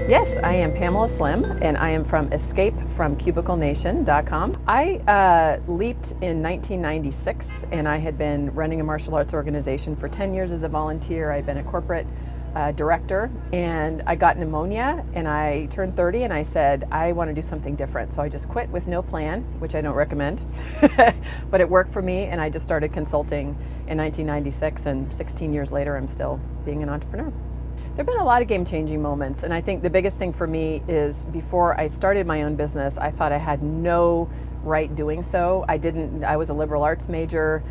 Yes, I am Pamela Slim, and I am from escapefromcubiclenation.com. I leaped in 1996, and I had been running a martial arts organization for 10 years as a volunteer. I'd been a corporate director, and I got pneumonia, and I turned 30, and I said, I want to do something different. So I just quit with no plan, which I don't recommend, but it worked for me, and I just started consulting in 1996, and 16 years later, I'm still being an entrepreneur. There have been a lot of game-changing moments, and I think the biggest thing for me is before I started my own business, I thought I had no right doing so. I was a liberal arts major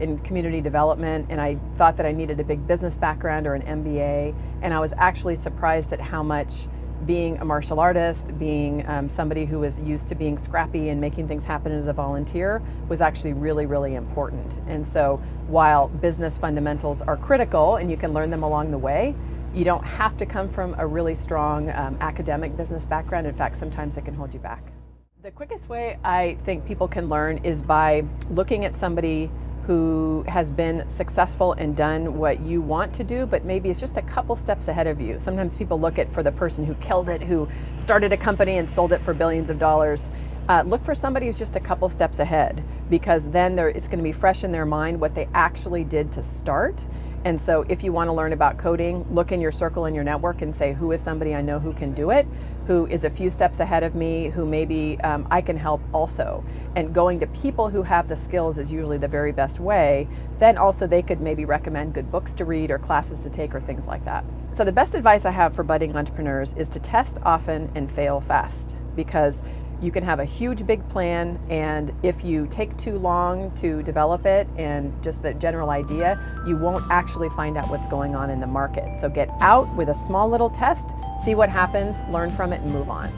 in community development, and I thought that I needed a big business background or an MBA, and I was actually surprised at how much being a martial artist, being somebody who was used to being scrappy and making things happen as a volunteer was actually really, really important. And so while business fundamentals are critical and you can learn them along the way, you don't have to come from a really strong academic business background. In fact, sometimes it can hold you back. The quickest way I think people can learn is by looking at somebody who has been successful and done what you want to do, but maybe it's just a couple steps ahead of you. Sometimes people look at for the person who killed it, who started a company and sold it for billions of dollars. Look for somebody who's just a couple steps ahead, because then it's going to be fresh in their mind what they actually did to start. And so if you want to learn about coding, look in your circle and your network and say, who is somebody I know who can do it, who is a few steps ahead of me, who maybe I can help also. And going to people who have the skills is usually the very best way. Then also they could maybe recommend good books to read or classes to take or things like that. So the best advice I have for budding entrepreneurs is to test often and fail fast, because you can have a huge big plan, and if you take too long to develop it and just the general idea, you won't actually find out what's going on in the market. So get out with a small little test, see what happens, learn from it, and move on.